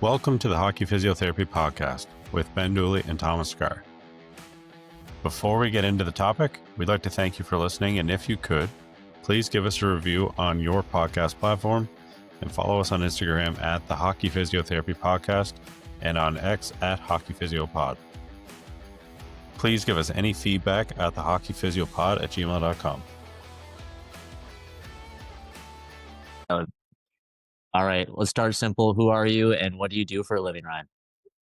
Welcome to the Hockey Physiotherapy Podcast with Ben Dooley and Thomas Scar. Before we get into the topic, we'd like to thank you for listening, and if you could, please give us a review on your podcast platform and follow us on Instagram at the Hockey Physiotherapy Podcast and on X at Hockey Physio Pod. Please give us any feedback at the hockeyphysiopod@gmail.com. All right, let's start simple. Who are you and what do you do for a living, Ryan?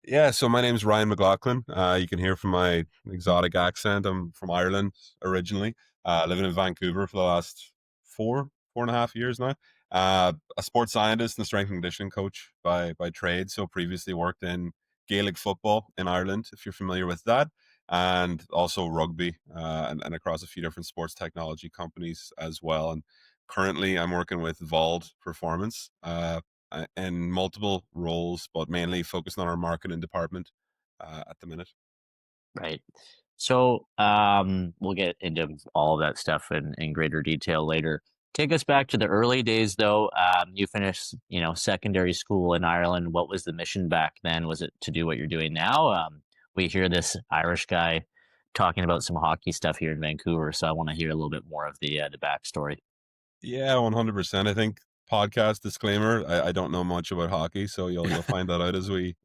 Yeah, so my name's Ryan Mc Laughlin. You can hear from my exotic accent. I'm from Ireland originally, living in Vancouver for the last four and a half years now. A sports scientist and strength and conditioning coach by trade. So previously worked in Gaelic football in Ireland, if you're familiar with that, and also rugby and across a few different sports technology companies as well. And currently I'm working with Vauld Performance in multiple roles, but mainly focused on our marketing department at the minute. Right. So we'll get into all of that stuff in greater detail later. Take us back to the early days, though. You finished, secondary school in Ireland. What was the mission back then? Was it to do what you're doing now? We hear this Irish guy talking about some hockey stuff here in Vancouver, so I want to hear a little bit more of the backstory. Yeah, 100%. I think podcast disclaimer, I don't know much about hockey, so you'll find that out as we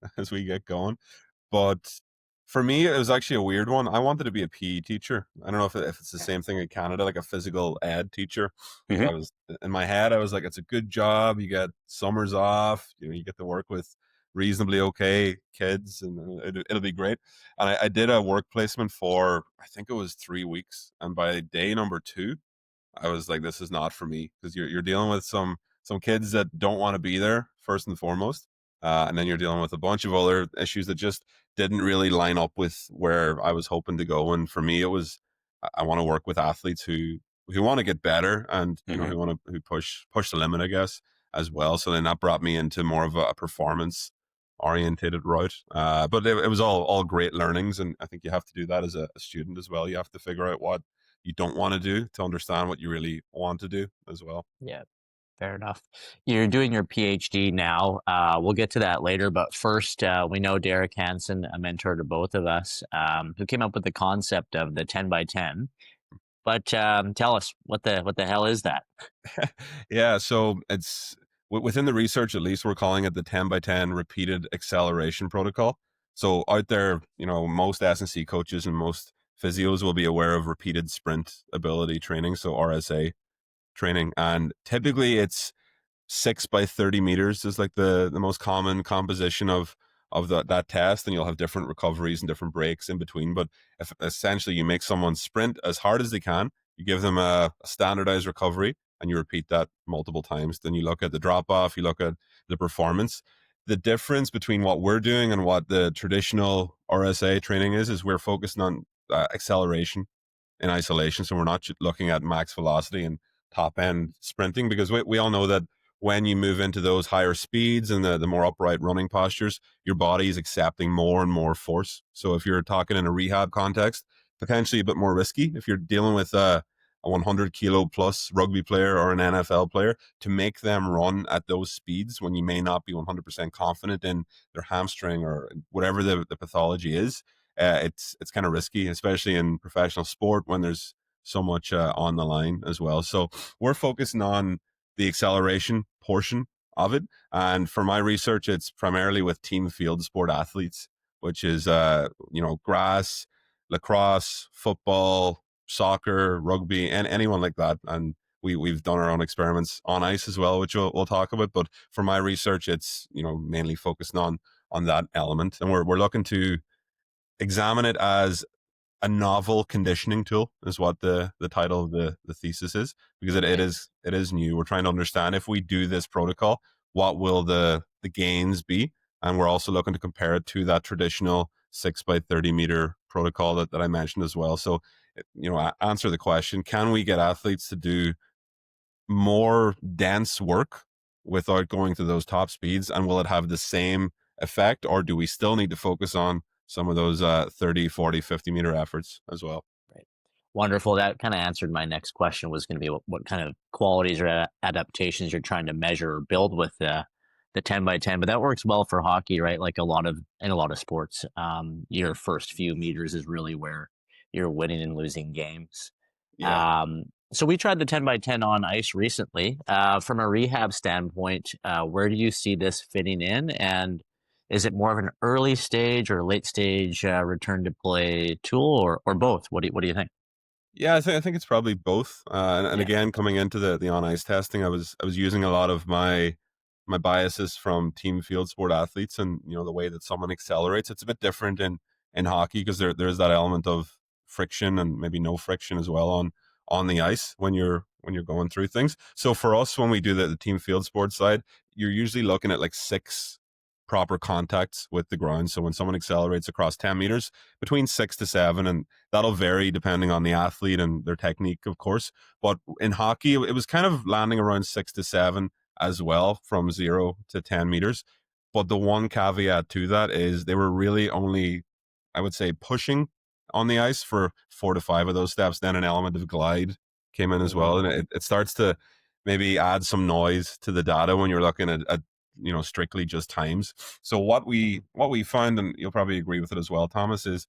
get going. But for me, it was actually a weird one. I wanted to be a PE teacher. I don't know if it's the same thing in Canada, like a physical ed teacher. So I was in my head, I was like, it's a good job. You get summers off. You get to work with reasonably okay kids, and it'll be great. And I did a work placement for, I think it was 3 weeks, and by day number 2, I was like, this is not for me, because you're dealing with some kids that don't want to be there first and foremost, and then you're dealing with a bunch of other issues that just didn't really line up with where I was hoping to go. And for me, it was, I want to work with athletes who want to get better, and who push the limit, I guess, as well. So then that brought me into more of a performance orientated route. But it was all great learnings, and I think you have to do that as a student as well. You have to figure out what you don't want to do to understand what you really want to do as well. Yeah, fair enough. You're doing your PhD now. We'll get to that later, but first, we know Derek Hansen, a mentor to both of us, who came up with the concept of the 10 by 10. But tell us, what the hell is that? Yeah, so it's within the research, at least, we're calling it the 10 by 10 repeated acceleration protocol. So out there, most S&C coaches and most physios will be aware of repeated sprint ability training, so RSA training, and typically it's 6 by 30 meters is like the most common composition of that test, and you'll have different recoveries and different breaks in between. But if essentially you make someone sprint as hard as they can, you give them a standardized recovery, and you repeat that multiple times, then you look at the drop off, you look at the performance. The difference between what we're doing and what the traditional RSA training is we're focused on acceleration in isolation. So we're not looking at max velocity and top end sprinting, because we all know that when you move into those higher speeds and the more upright running postures, your body is accepting more and more force. So if you're talking in a rehab context, potentially a bit more risky. If you're dealing with a 100 kilo plus rugby player or an NFL player, to make them run at those speeds when you may not be 100% confident in their hamstring or whatever the pathology is, it's kind of risky, especially in professional sport when there's so much on the line as well. So we're focusing on the acceleration portion of it. And for my research, it's primarily with team field sport athletes, which is, grass, lacrosse, football, soccer, rugby, and anyone like that. And we've done our own experiments on ice as well, which we'll talk about. But for my research, it's, mainly focused on that element. And we're looking to examine it as a novel conditioning tool, is what the title of the thesis is, because it is new. We're trying to understand, if we do this protocol, what will the gains be? And we're also looking to compare it to that traditional 6 by 30 meter protocol that I mentioned as well. So, answer the question, can we get athletes to do more dense work without going to those top speeds? And will it have the same effect, or do we still need to focus on some of those 30, 40, 50 meter efforts as well? Right. Wonderful. That kind of answered my next question, was going to be what kind of qualities or adaptations you're trying to measure or build with the the 10 by 10, but that works well for hockey, right? Like in a lot of sports, your first few meters is really where you're winning and losing games. Yeah. So we tried the 10 by 10 on ice recently. From a rehab standpoint, where do you see this fitting in? And is it more of an early stage or late stage return to play tool, or both? What do you think? Yeah, I think it's probably both. And Yeah. again, coming into the on ice testing, I was using a lot of my biases from team field sport athletes, and the way that someone accelerates. It's a bit different in hockey because there's that element of friction and maybe no friction as well on the ice when you're going through things. So for us, when we do the team field sports side, you're usually looking at like 6 proper contacts with the ground. So when someone accelerates across 10 meters, between 6 to 7, and that'll vary depending on the athlete and their technique, of course. But in hockey, it was kind of landing around 6 to 7 as well, from 0 to 10 meters. But the one caveat to that is they were really only, I would say, pushing on the ice for 4 to 5 of those steps. Then an element of glide came in as well. And it starts to maybe add some noise to the data when you're looking at strictly just times. So what we found, and you'll probably agree with it as well, Thomas, is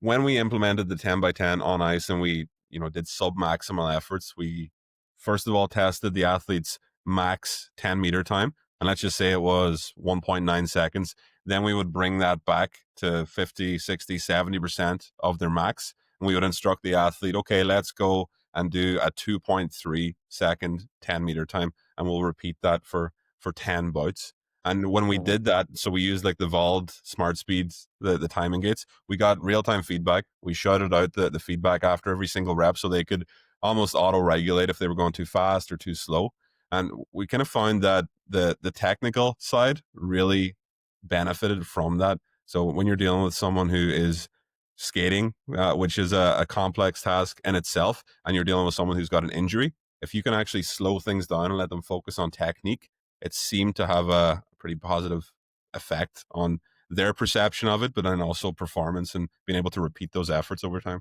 when we implemented the 10 by 10 on ice and we did sub maximal efforts, we first of all tested the athlete's max 10-meter time, and let's just say it was 1.9 seconds. Then we would bring that back to 50, 60, 70% of their max, and we would instruct the athlete, okay, let's go and do a 2.3-second 10-meter time, and we'll repeat that for 10 bouts. And when we did that, so we used like the Vald Smart Speeds, the timing gates, we got real time feedback. We shouted out the feedback after every single rep so they could almost auto regulate if they were going too fast or too slow. And we kind of found that the technical side really benefited from that. So when you're dealing with someone who is skating, which is a complex task in itself, and you're dealing with someone who's got an injury, if you can actually slow things down and let them focus on technique, it seemed to have a pretty positive effect on their perception of it, but then also performance and being able to repeat those efforts over time.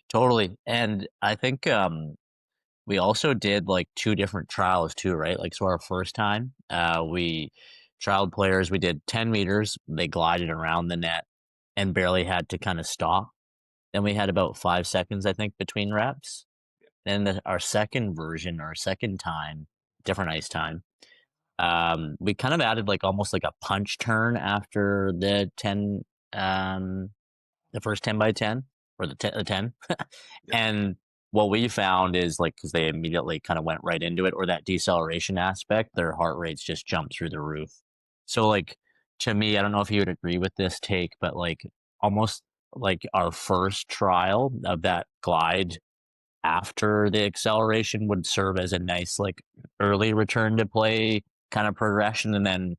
Totally. And I think we also did like two different trials too, right? Like, so our first time, we trialed players, we did 10 meters, they glided around the net and barely had to kind of stop. Then we had about 5 seconds, I think, between reps. Then our second version, our second time, different ice time, we kind of added like almost like a punch turn after the first 10 by 10 or the 10. Yeah. And what we found is like, because they immediately kind of went right into it, or that deceleration aspect, their heart rates just jumped through the roof. So like, to me, I don't know if you would agree with this take, but like almost like our first trial of that glide after the acceleration would serve as a nice like early return to play kind of progression, and then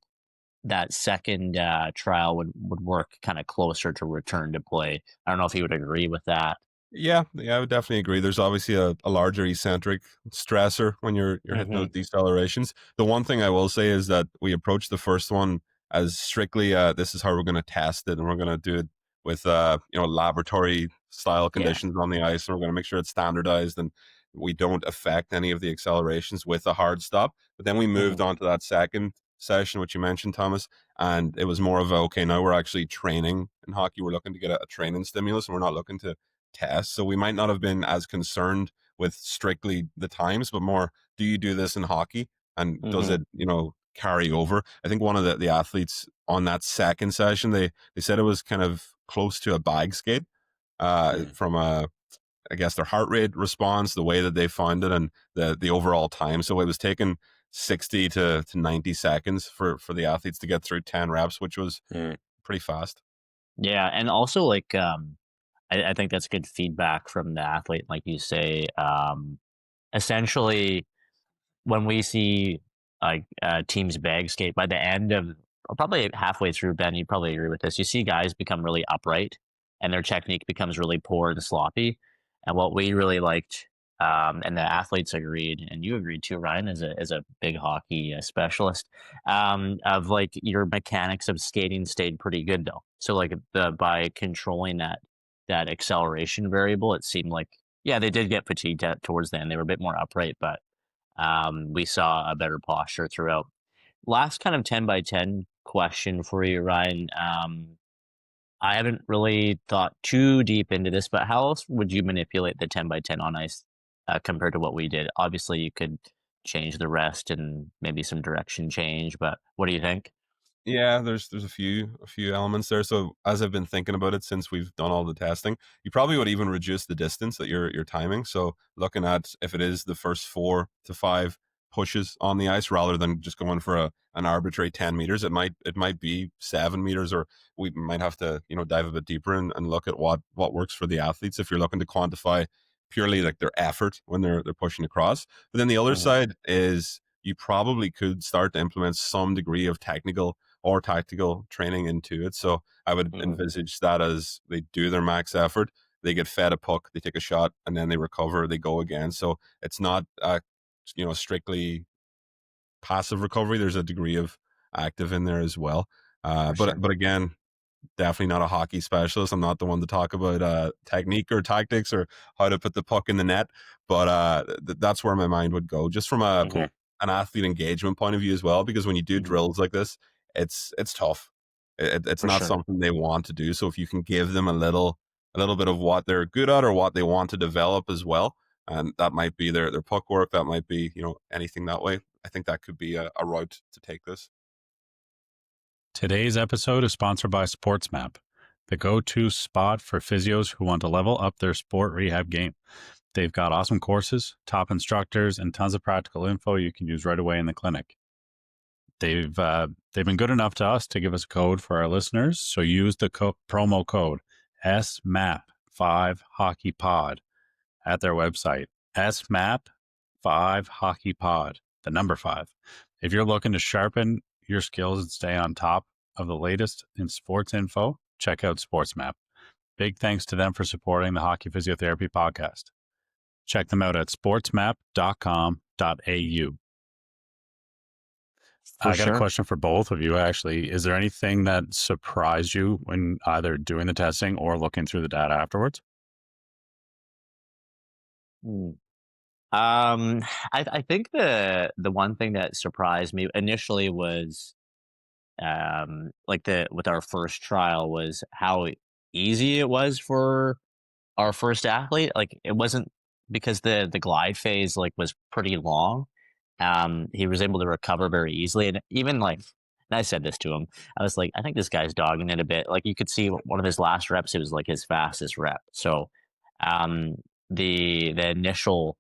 that second trial would work kind of closer to return to play. I don't know if you would agree with that. Yeah, I would definitely agree. There's obviously a larger eccentric stressor when you're hitting those decelerations. The one thing I will say is that we approached the first one as strictly this is how we're going to test it, and we're going to do it with laboratory style Yeah. conditions on the ice, and we're going to make sure it's standardized and we don't affect any of the accelerations with a hard stop. But then we moved on to that second session, which you mentioned, Thomas, and it was more of a, okay, now we're actually training in hockey. We're looking to get a training stimulus, and we're not looking to test. So we might not have been as concerned with strictly the times, but more, do you do this in hockey? And does it, carry over? I think one of the athletes on that second session, they said it was kind of close to a bag skate from I guess their heart rate response, the way that they found it, and the overall time. So it was taking 60 to 90 seconds for the athletes to get through 10 reps, which was pretty fast. Yeah, and also like I think that's good feedback from the athlete, like you say. Essentially, when we see like teams bag skate by the end of, or probably halfway through, Ben, you probably agree with this. You see guys become really upright, and their technique becomes really poor and sloppy. And what we really liked, and the athletes agreed, and you agreed too, Ryan, as a big hockey specialist, of like your mechanics of skating stayed pretty good though. So like by controlling that acceleration variable, it seemed like, yeah, they did get fatigued towards the end. They were a bit more upright, but we saw a better posture throughout. last kind of 10 by 10 question for you, Ryan. I haven't really thought too deep into this, but how else would you manipulate the 10 by 10 on ice compared to what we did? Obviously, you could change the rest and maybe some direction change, but what do you think? Yeah, there's a few elements there. So as I've been thinking about it since we've done all the testing, you probably would even reduce the distance that you're timing. So looking at if it is the first 4 to 5 pushes on the ice rather than just going for an arbitrary 10 meters, it might be 7 meters, or we might have to dive a bit deeper and look at what works for the athletes if you're looking to quantify purely like their effort when they're pushing across. But then the other Mhm. side is you probably could start to implement some degree of technical or tactical training into it. So I would Mhm. envisage that as they do their max effort, they get fed a puck, they take a shot, and then they recover, they go again. So it's not strictly passive recovery. There's a degree of active in there as well. For But sure. but again, definitely not a hockey specialist. I'm not the one to talk about technique or tactics or how to put the puck in the net. But that's where my mind would go, just from Mhm. an athlete engagement point of view as well. Because when you do Mhm. drills like this, it's tough. It's For not sure. something they want to do. So if you can give them a little bit of what they're good at or what they want to develop as well, and that might be their puck work, that might be anything that way. I think that could be a route to take this. Today's episode is sponsored by SportsMap, the go-to spot for physios who want to level up their sport rehab game. They've got awesome courses, top instructors, and tons of practical info you can use right away in the clinic. They've been good enough to us to give us a code for our listeners, so use the promo code SMAP5HockeyPod at their website. SMAP5HockeyPod, the number 5. If you're looking to sharpen your skills and stay on top of the latest in sports info, check out SportsMap. Big thanks to them for supporting the Hockey Physiotherapy podcast. Check them out at sportsmap.com.au. For I got a sure. question for both of you, actually. Is there anything that surprised you when either doing the testing or looking through the data afterwards? Mm. Um, I think the one thing that surprised me initially was like the with our first trial was how easy it was for our first athlete. Like it wasn't because the glide phase like was pretty long. He was able to recover very easily, and even like, and I said this to him, I was like, I think this guy's dogging it a bit. Like you could see one of his last reps, it was like his fastest rep. So, um, the initial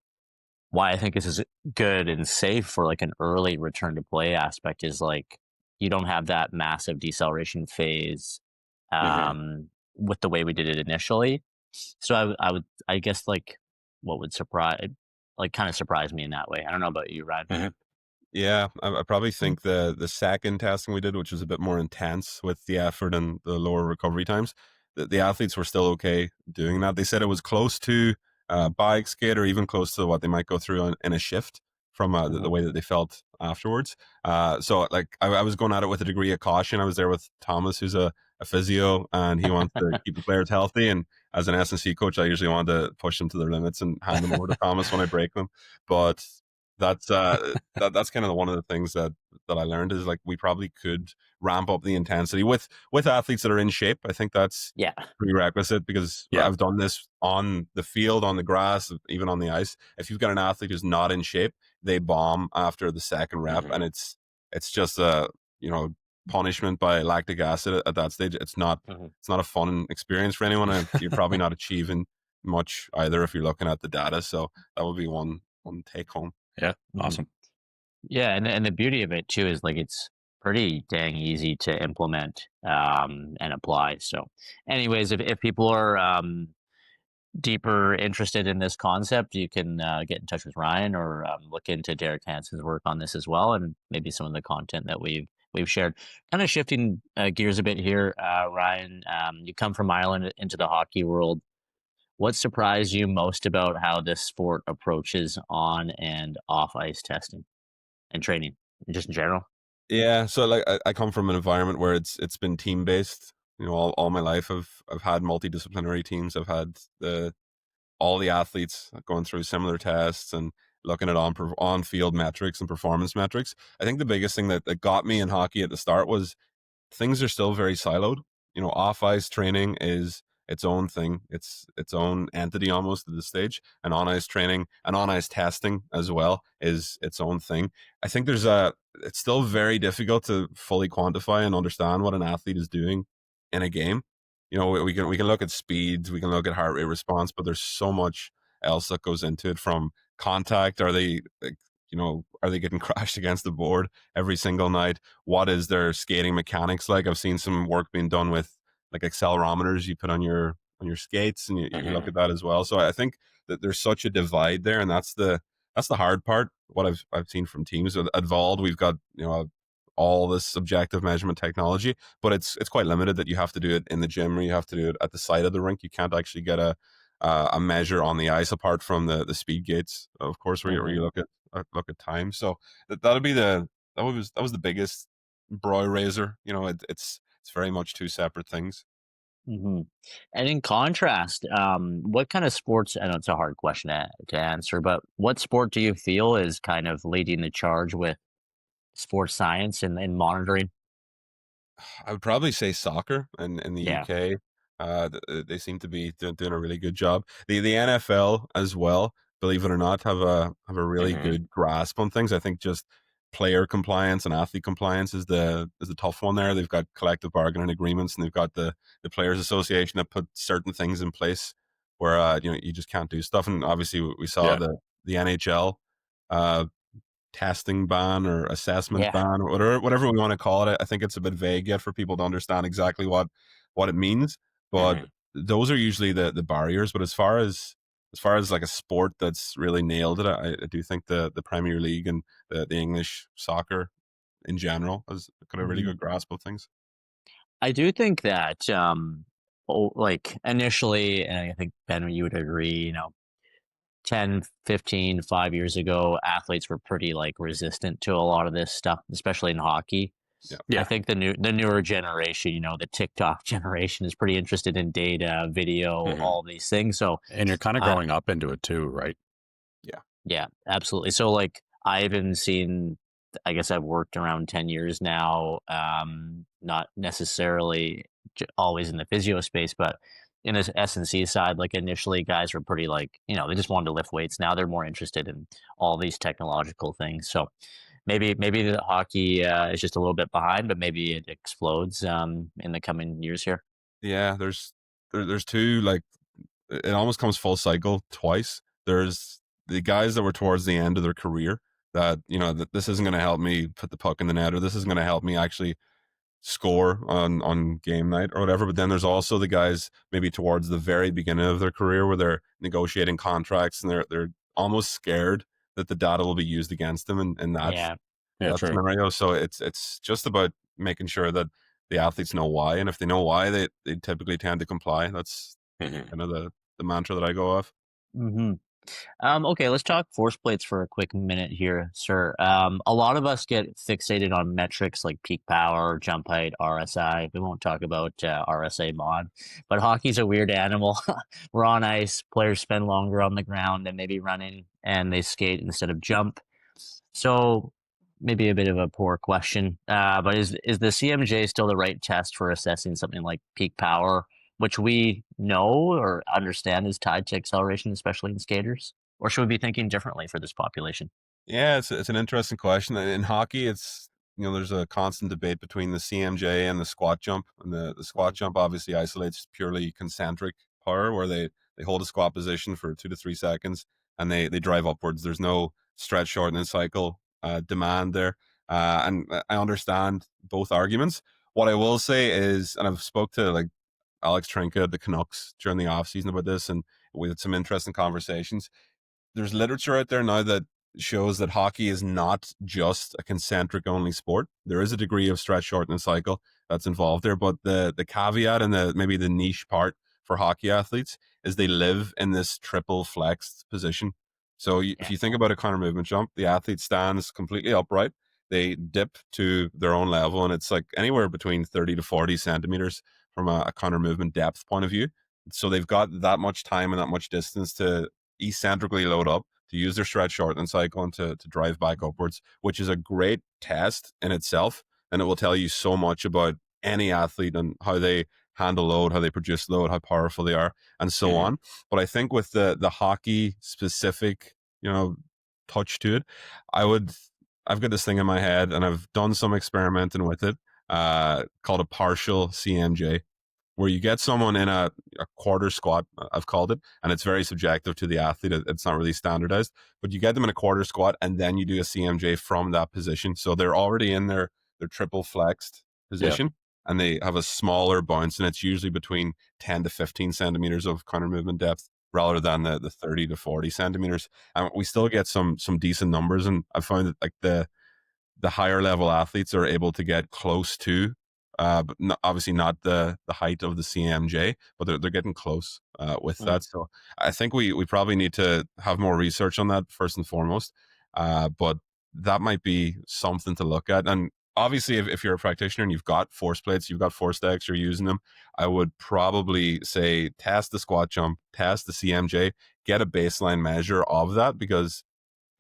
why I think this is good and safe for like an early return to play aspect is like you don't have that massive deceleration phase Hmm. with the way we did it initially. So I would I guess like what would surprise like kind of surprise me in that way. I don't know about you, Ryan. Mhm. Yeah, I probably think the second testing we did, which was a bit more intense with the effort and the lower recovery times, the athletes were still okay doing that. They said it was close to bike skate or even close to what they might go through in a shift from the Mhm. way that they felt afterwards. So like I was going at it with a degree of caution. I was there with Thomas, who's a physio, and he wants to keep the players healthy. And as an S&C coach, I usually want to push them to their limits and hand them over to Thomas when I break them. But that's kind of one of the things that I learned is like we probably could ramp up the intensity with athletes that are in shape. I think that's Yeah. prerequisite because Yeah. I've done this on the field, on the grass, even on the ice. If you've got an athlete who's not in shape, they bomb after the second rep, Mhm. and it's just a punishment by lactic acid at that stage. Mhm. It's not a fun experience for anyone, and you're probably not achieving much either if you're looking at the data. So that would be one take home. Yeah. Mhm. Awesome. Yeah, and the beauty of it too is like it's pretty dang easy to implement and apply. So, anyways, if people are deeper interested in this concept, you can get in touch with Ryan or look into Derek Hansen's work on this as well, and maybe some of the content that we've shared. Kind of shifting gears a bit here, Ryan. You come from Ireland into the hockey world. What surprised you most about how this sport approaches on and off ice testing and training, and just in general? Yeah, so like I come from an environment where it's been team based. All my life I've had multidisciplinary teams. I've had all the athletes going through similar tests, and looking at on field metrics and performance metrics. I think the biggest thing that got me in hockey at the start was things are still very siloed. Off ice training is its own thing. It's its own entity almost at this stage. And on ice training and on ice testing as well is its own thing. I think it's still very difficult to fully quantify and understand what an athlete is doing in a game. We can look at speeds, we can look at heart rate response, but there's so much else that goes into it, from contact. Are they are they getting crashed against the board every single night? What is their skating mechanics like? I've seen some work being done with like accelerometers you put on your skates, and you look at that as well. So I think that there's such a divide there, and that's the hard part. What I've seen from teams at Vald, we've got all this objective measurement technology, but it's quite limited. That you have to do it in the gym, or you have to do it at the side of the rink. You can't actually get a measure on the ice apart from the speed gates, of course, where you look at time. So that'll be that was the biggest brow raiser. It's very much two separate things. Hmm. And in contrast, what kind of sports? I know it's a hard question to answer, but what sport do you feel is kind of leading the charge with sports science and monitoring? I would probably say soccer in the Yeah. UK. They seem to be doing a really good job. The NFL as well, believe it or not, have a really Hmm. good grasp on things. I think just player compliance and athlete compliance is the tough one there. They've got collective bargaining agreements, and they've got the players association that put certain things in place where you just can't do stuff. And obviously we saw Yeah. the NHL uh, testing ban or assessment Yeah. ban or whatever we want to call it. I think it's a bit vague yet for people to understand exactly what it means. But Hmm. those are usually the barriers. But as far as like a sport that's really nailed it, I do think the Premier League and the English soccer in general has got a really Hmm. good grasp of things. I do think that, like initially, and I think Ben, you would agree, 10, 15, 5 years ago, athletes were pretty like resistant to a lot of this stuff, especially in hockey. Yeah. I Yeah. think the newer generation, the TikTok generation is pretty interested in data, video, Mhm. all these things. So, And you're kind of uh, growing up into it too, right? Yeah. yeah, absolutely. So like I haven't seen, I guess I've worked around 10 years now, not necessarily always in the physio space, but in the S&C side, like initially guys were pretty like, they just wanted to lift weights. Now they're more interested in all these technological things. So maybe the hockey is just a little bit behind, but maybe it explodes in the coming years here. Yeah, there's two, like, it almost comes full cycle twice. There's the guys that were towards the end of their career that that this isn't going to help me put the puck in the net, or this isn't going to help me actually score on game night or whatever. But then there's also the guys maybe towards the very beginning of their career where they're negotiating contracts, and they're almost scared that the data will be used against them in Yeah. Yeah, that true. scenario. So it's just about making sure that the athletes know why, and if they know why, they typically tend to comply. That's Mhm. kind of the mantra that I go off. Hmm. Okay, let's talk force plates for a quick minute here, sir. A lot of us get fixated on metrics like peak power, jump height, RSI. We won't talk about RSA mod, but hockey's a weird animal. We're on ice, players spend longer on the ground than maybe running, and they skate instead of jump. So maybe a bit of a poor question, but is the CMJ still the right test for assessing something like peak power, which we know or understand is tied to acceleration, especially in skaters? Or should we be thinking differently for this population? Yeah, it's an interesting question. In hockey, it's there's a constant debate between the CMJ and the squat jump. And the squat jump obviously isolates purely concentric power, where they hold a squat position for 2 to 3 seconds and they drive upwards. There's no stretch shortening cycle demand there. And I understand both arguments. What I will say is, and I've spoke to like Alex Trinka at the Canucks during the offseason about this, and we had some interesting conversations. There's literature out there now that shows that hockey is not just a concentric only sport. There is a degree of stretch shortening cycle that's involved there, but the caveat and maybe the niche part for hockey athletes is they live in this triple flexed position. So if Yeah. you think about a counter movement jump, the athlete stands completely upright. They dip to their own level, and it's like anywhere between 30 to 40 centimeters from a counter movement depth point of view. So they've got that much time and that much distance to eccentrically load up, to use their stretch shortening cycle and to drive back upwards, which is a great test in itself. And it will tell you so much about any athlete and how they handle load, how they produce load, how powerful they are, and so Mhm. on. But I think with the hockey specific, touch to it, I've got this thing in my head, and I've done some experimenting with it, called a partial CMJ, where you get someone in a quarter squat, I've called it, and it's very subjective to the athlete. It's not really standardized, but you get them in a quarter squat and then you do a CMJ from that position. So they're already in their triple flexed Yeah. position and they have a smaller bounce, and it's usually between 10 to 15 centimeters of counter movement depth rather than the 30 to 40 centimeters. And we still get some decent numbers. And I found that like the higher level athletes are able to get close to, but obviously not the height of the CMJ, but they're getting close with Mm. that. So I think we probably need to have more research on that first and foremost. But that might be something to look at. And obviously, if you're a practitioner and you've got force plates, you've got force decks, you're using them, I would probably say test the squat jump, test the CMJ, get a baseline measure of that, because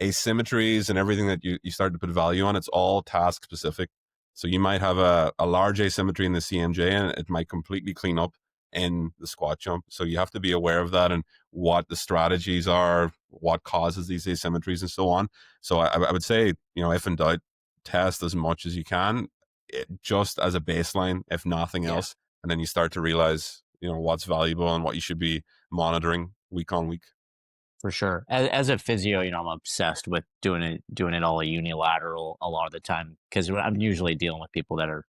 asymmetries and everything that you start to put value on, it's all task specific. So you might have a large asymmetry in the CMJ and it might completely clean up in the squat jump. So you have to be aware of that and what the strategies are, what causes these asymmetries and so on. So I would say, if in doubt, test as much as you can, just as a baseline, if nothing Yeah. else. And then you start to realize, what's valuable and what you should be monitoring week on week. For sure. As a physio, I'm obsessed with doing it all unilateral a lot of the time because I'm usually dealing with people that are,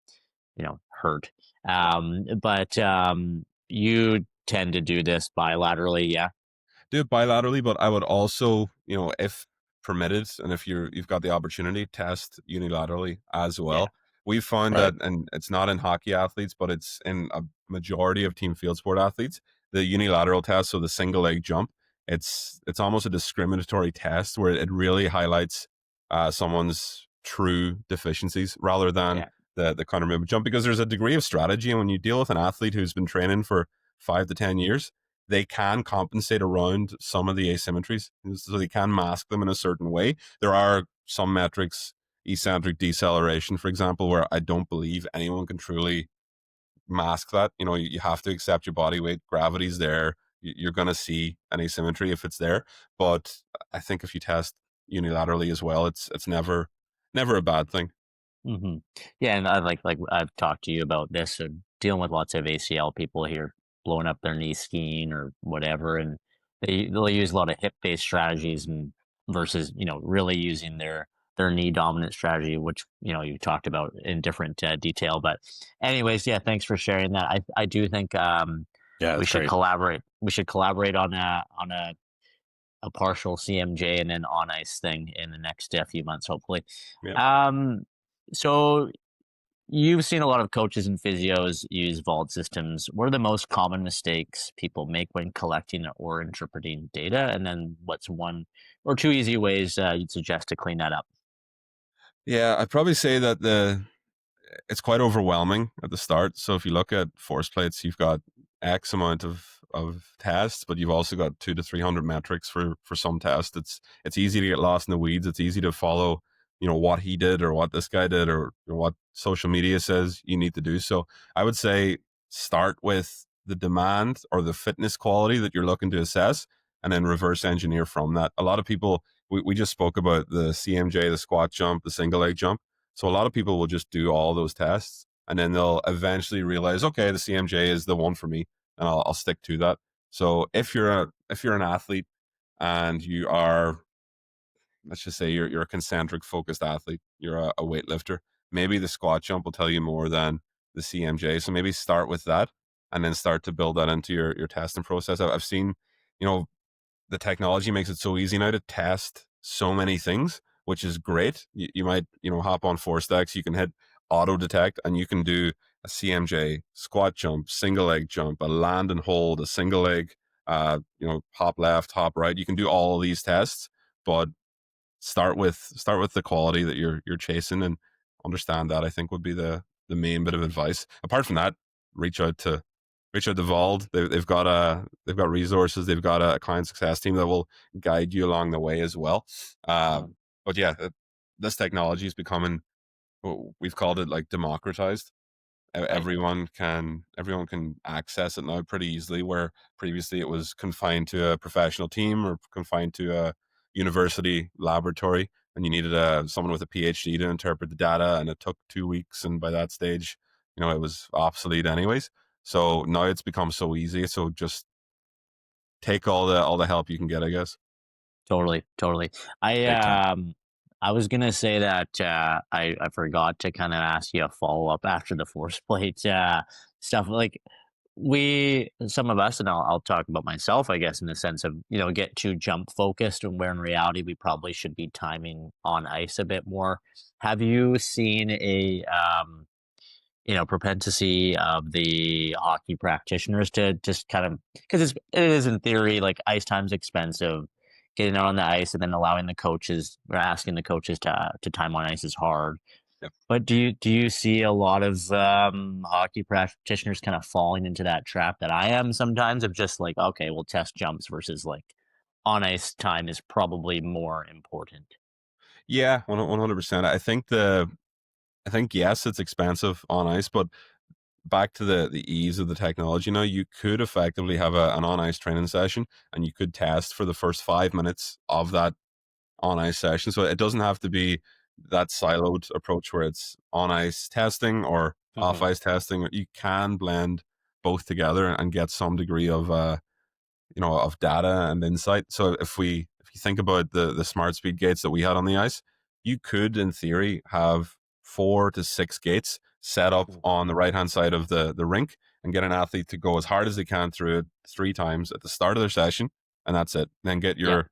hurt. But you tend to do this bilaterally, yeah, Do it bilaterally, but I would also, if permitted, and if you've got the opportunity, test unilaterally as yeah, well. We've found Right. that, and it's not in hockey athletes, but it's in a majority of team field sport athletes, the unilateral test, so the single leg jump, it's almost a discriminatory test where it really highlights someone's true deficiencies rather than yeah, the counter movement jump, because there's a degree of strategy. And when you deal with an athlete who's been training for 5 to 10 years, they can compensate around some of the asymmetries. So they can mask them in a certain way. There are some metrics, eccentric deceleration, for example, where I don't believe anyone can truly mask that. You have to accept your body weight. Gravity's there. You're going to see an asymmetry if it's there. But I think if you test unilaterally as well, it's never a bad thing. hmm yeah. And I like I've talked to you about this and dealing with lots of ACL people here blowing up their knee skiing or whatever, and they'll use a lot of hip based strategies and versus really using their knee dominant strategy, which you talked about in different detail. But anyways, yeah, thanks for sharing that. I do think Yeah, we it's should great. collaborate. We should collaborate on a partial CMJ and then on ice thing in the next few months, hopefully. Yeah. Um, so you've seen a lot of coaches and physios use vault systems. What are the most common mistakes people make when collecting or interpreting data? And then what's one or two easy ways you'd suggest to clean that up? Yeah, I'd probably say that it's quite overwhelming at the start. So if you look at force plates, you've got X amount of tests, but you've also got 200 to 300 metrics for some tests. It's easy to get lost in the weeds. It's easy to follow, what he did or what this guy did or what social media says you need to do. So I would say start with the demand or the fitness quality that you're looking to assess, and then reverse engineer from that. A lot of people, we just spoke about the CMJ, the squat jump, the single leg jump. So a lot of people will just do all those tests and then they'll eventually realize, okay, the CMJ is the one for me, and I'll stick to that. So if you're an athlete and you are, let's just say you're a concentric focused athlete, you're a weightlifter, maybe the squat jump will tell you more than the CMJ. So maybe start with that and then start to build that into your testing process. I've seen, you know, the technology makes it so easy now to test so many things, which is great. You might, hop on four stacks, you can hit auto detect and you can do a CMJ, squat jump, single leg jump, a land and hold, a single leg, hop left, hop right. You can do all of these tests, but start with the quality that you're chasing and understand that, I think, would be the main bit of advice. Apart from that, reach out to Richard Devald. They've got resources. They've got a client success team that will guide you along the way as well. But yeah, this technology is becoming, we've called it like democratized. Everyone can access it now pretty easily, where previously it was confined to a professional team or confined to a university laboratory, and you needed someone with a PhD to interpret the data, and it took 2 weeks, and by that stage, it was obsolete anyways. So now it's become so easy. So just take all the help you can get, I guess. Totally, totally. I Big time. I was gonna say that I forgot to kind of ask you a follow up after the force plate stuff. Like some of us, and I'll talk about myself, I guess, in the sense of get too jump focused, and where in reality we probably should be timing on ice a bit more. Have you seen a propensity of the hockey practitioners to just kind of, because it is in theory like ice time's expensive, getting out on the ice and then allowing the coaches or asking the coaches to time on ice is hard. Yep. But do you see a lot of hockey practitioners kind of falling into that trap that I am sometimes, of just like, okay, well, test jumps versus like on ice time is probably more important. Yeah, 100%. I think yes, it's expensive on ice, but back to the ease of the technology now, you could effectively have an on ice training session, and you could test for the first 5 minutes of that on ice session. So it doesn't have to be that siloed approach where it's on ice testing or off ice testing. You can blend both together and get some degree of data and insight. So if you think about the smart speed gates that we had on the ice, you could in theory have 4 to 6 gates set up on the right hand side of the rink, and get an athlete to go as hard as they can through it 3 times at the start of their session, and that's it. Then Yeah.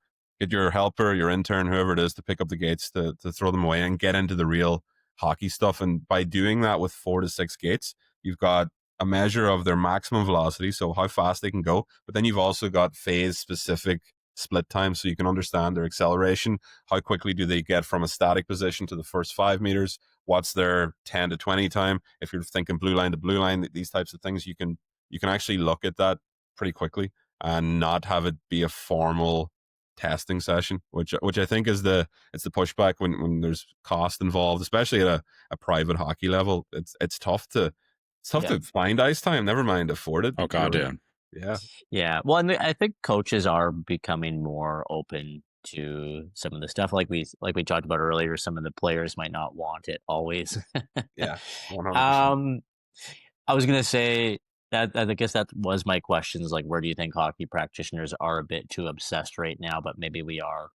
get your helper, your intern, whoever it is, to pick up the gates to throw them away and get into the real hockey stuff. And by doing that with 4 to 6 gates, you've got a measure of their maximum velocity, so how fast they can go, but then you've also got phase specific split time, so you can understand their acceleration. How quickly do they get from a static position to the first 5 meters? What's their 10 to 20 time? If you're thinking blue line to blue line, these types of things, you can actually look at that pretty quickly and not have it be a formal testing session, which I think is it's the pushback when there's cost involved, especially at a private hockey level. It's tough to Yeah. find ice time, never mind afford it. Oh god, yeah. Yeah. Yeah. Well, and I think coaches are becoming more open to some of the stuff like we talked about earlier. Some of the players might not want it always. Yeah, 100%. um, I was gonna say that I guess that was my questions. Like, where do you think hockey practitioners are a bit too obsessed right now? But maybe we are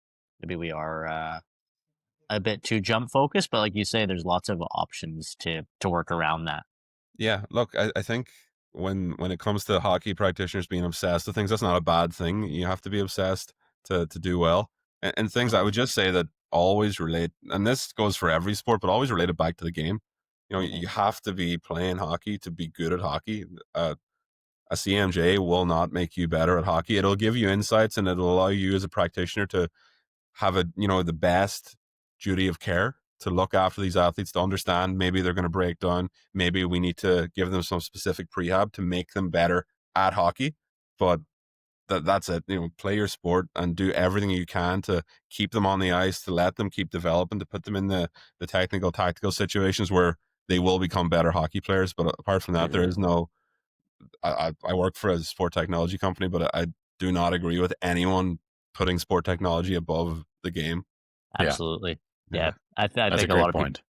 a bit too jump focused. But like you say, there's lots of options to work around that. Yeah, look, I think when it comes to hockey practitioners being obsessed with things, that's not a bad thing. You have to be obsessed to do well. And things I would just say that always relate, and this goes for every sport, but always relate it back to the game. You have to be playing hockey to be good at hockey. A CMJ will not make you better at hockey. It'll give you insights, and it'll allow you as a practitioner to have the best duty of care to look after these athletes, to understand maybe they're going to break down, maybe we need to give them some specific prehab to make them better at hockey. But that's it. Play your sport and do everything you can to keep them on the ice, to let them keep developing, to put them in the technical tactical situations where they will become better hockey players. But apart from that, there is no I work for a sport technology company, but I do not agree with anyone putting sport technology above the game. Yeah. Absolutely. Yeah. Yeah. I That's a think great point.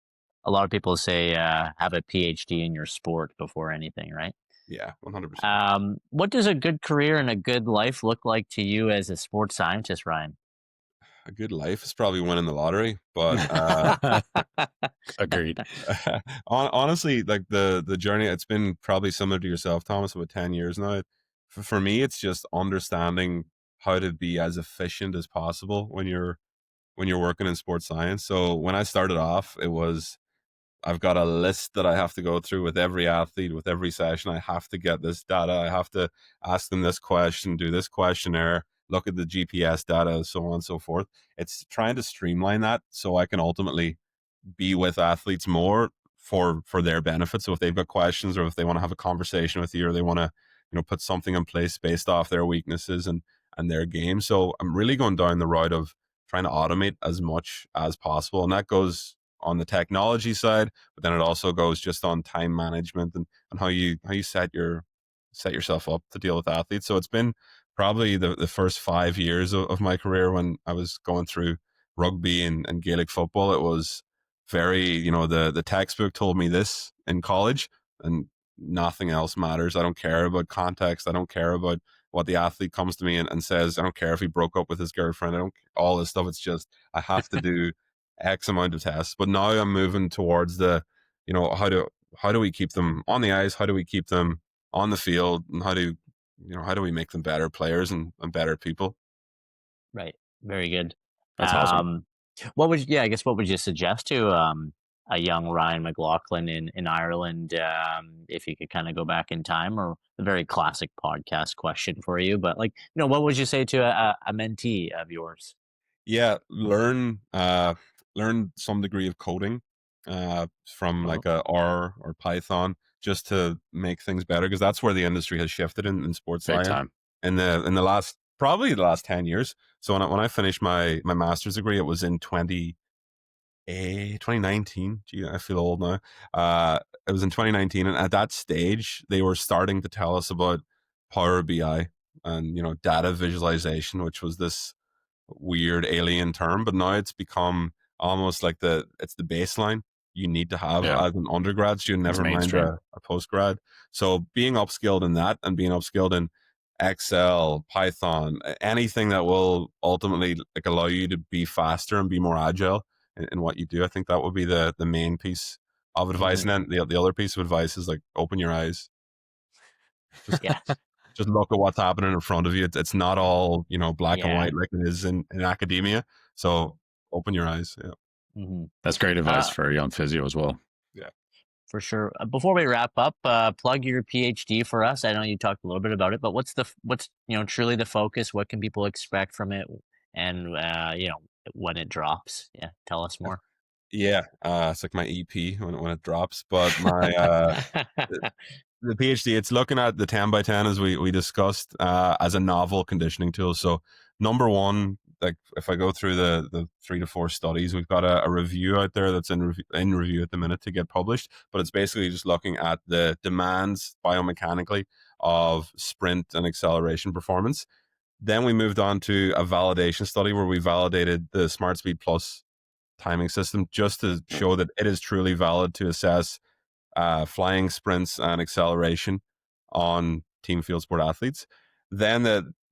a lot of people say have a PhD in your sport before anything, right? Yeah, 100%. What does a good career and a good life look like to you as a sports scientist, Ryan? A good life is probably winning the lottery, but Agreed. honestly, like the journey, it's been probably similar to yourself, Thomas, about 10 years now. For me, it's just understanding how to be as efficient as possible when you're working in sports science. So when I started off, it was, I've got a list that I have to go through with every athlete, with every session. I have to get this data. I have to ask them this question, do this questionnaire, look at the GPS data, so on and so forth. It's trying to streamline that so I can ultimately be with athletes more for their benefit. So if they've got questions, or if they want to have a conversation with you, or they want to put something in place based off their weaknesses and their game. So I'm really going down the route of trying to automate as much as possible. And that goes on the technology side, but then it also goes just on time management and how you set yourself up to deal with athletes. So it's been probably the first 5 years of my career when I was going through rugby and Gaelic football. It was very, the textbook told me this in college and nothing else matters. I don't care about context. I don't care about what the athlete comes to me and says. I don't care if he broke up with his girlfriend. I don't, all this stuff. It's just, I have to do X amount of tests. But now I'm moving towards the, how do we keep them on the ice? How do we keep them on the field? And how do we make them better players and better people? Right. Very good. That's awesome. I guess what would you suggest to a young Ryan McLaughlin in Ireland, if you could kind of go back in time, or a very classic podcast question for you, but what would you say to a mentee of yours? Yeah, learn some degree of coding from like a R or Python just to make things better, because that's where the industry has shifted in sports Big science time. in the last, probably the last 10 years. So when I finished my master's degree, it was in 2019. Gee, I feel old now. It was in 2019, and at that stage, they were starting to tell us about Power BI and data visualization, which was this weird alien term, but now it's become almost like it's the baseline you need to have Yeah. as an undergrad student, It's never mind mainstream. a postgrad. So being upskilled in that and being upskilled in Excel, Python, anything that will ultimately allow you to be faster and be more agile in what you do, I think that would be the main piece of advice. Mhm. And then the other piece of advice is open your eyes. Just Yeah. just look at what's happening in front of you. It's not all black and Yeah. white like it is in academia. So open your eyes. Yeah. Hmm. That's great advice for a young physio as well. Yeah. For sure. Before we wrap up, plug your PhD for us. I know you talked a little bit about it, but what's truly the focus? What can people expect from it? And when it drops, yeah, tell us more. Yeah. It's like my EP when it drops. But my the PhD, it's looking at the 10 by 10 as we discussed as a novel conditioning tool. So number one, like if I go through the 3 to 4 studies, we've got a review out there that's in review at the minute to get published, but it's basically just looking at the demands biomechanically of sprint and acceleration performance. Then we moved on to a validation study where we validated the Smart Speed Plus timing system just to show that it is truly valid to assess flying sprints and acceleration on team field sport athletes. Then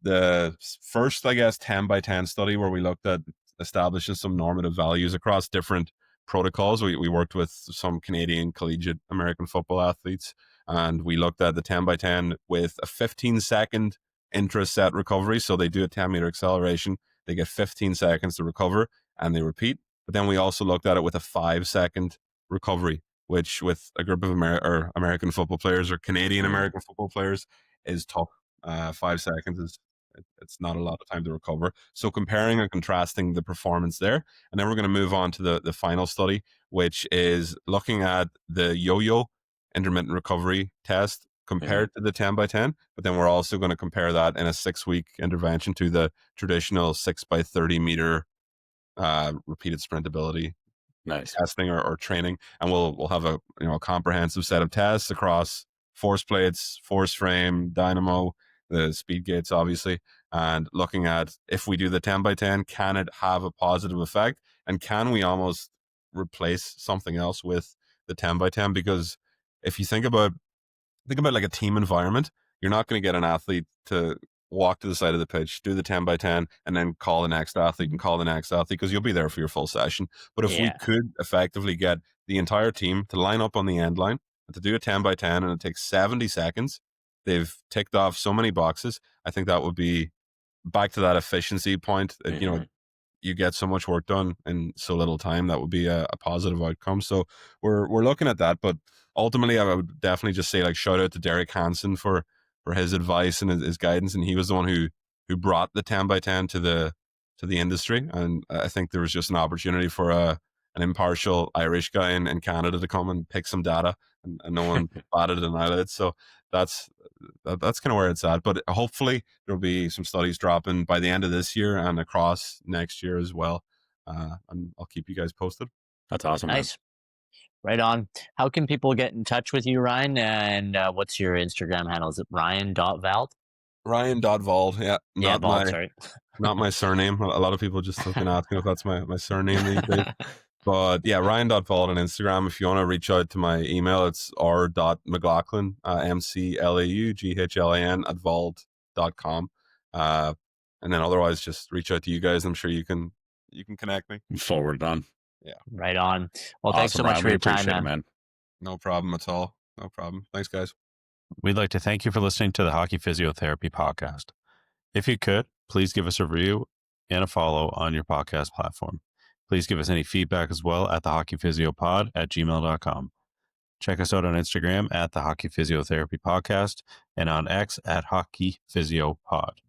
the first, I guess, 10 by 10 study where we looked at establishing some normative values across different protocols. We worked with some Canadian collegiate American football athletes, and we looked at the 10 by 10 with a 15-second intra-set recovery. So they do a 10-meter acceleration, they get 15 seconds to recover, and they repeat. But then we also looked at it with a 5-second recovery, which with a group of American football players or Canadian American football players is tough. 5 seconds it's not a lot of time to recover. So comparing and contrasting the performance there, and then we're going to move on to the final study, which is looking at the yo-yo intermittent recovery test compared to the 10 by 10. But then we're also going to compare that in a 6-week intervention to the traditional 6 by 30 meter repeated sprint ability Nice. testing or training, and we'll have a comprehensive set of tests across force plates, force frame, dynamo, the speed gates, obviously, and looking at if we do the 10 by 10, can it have a positive effect, and can we almost replace something else with the 10 by 10? Because if you think about like a team environment, you're not going to get an athlete to walk to the side of the pitch, do the 10 by 10, and then call the next athlete and call the next athlete, because you'll be there for your full session. But if we Yeah. could effectively get the entire team to line up on the end line and to do a 10 by 10, and it takes 70 seconds, they've ticked off so many boxes. I think that would be back to that efficiency point. You get so much work done in so little time. That would be a positive outcome. So we're looking at that. But ultimately, I would definitely just say shout out to Derek Hansen for his advice and his guidance, and he was the one who brought the 10 by 10 to the industry. And I think there was just an opportunity for an impartial Irish guy in Canada to come and pick some data, and no one batted an eyelid. So that's kind of where it's at. But hopefully there'll be some studies dropping by the end of this year and across next year as well. And I'll keep you guys posted. That's awesome. Man. Nice. Right on. How can people get in touch with you, Ryan? And what's your Instagram handle? Is it Ryan.Vald? Ryan.Vald. Yeah. Yeah, Vald, sorry. Not my surname. A lot of people just have been asking if that's my surname these days. But yeah, Ryan.Vald on Instagram. If you want to reach out to my email, it's r.mclaughlin, MCLAUGHLAN @vald.com. And then otherwise just reach out to you guys. I'm sure you can connect me. Forward on. Yeah. Right on. Well, thanks so much for your time, man. No problem at all. No problem. Thanks, guys. We'd like to thank you for listening to the Hockey Physiotherapy Podcast. If you could, please give us a review and a follow on your podcast platform. Please give us any feedback as well at thehockeyphysiopod@gmail.com. Check us out on Instagram at the Hockey Physiotherapy Podcast and on X at Hockey Physio Pod.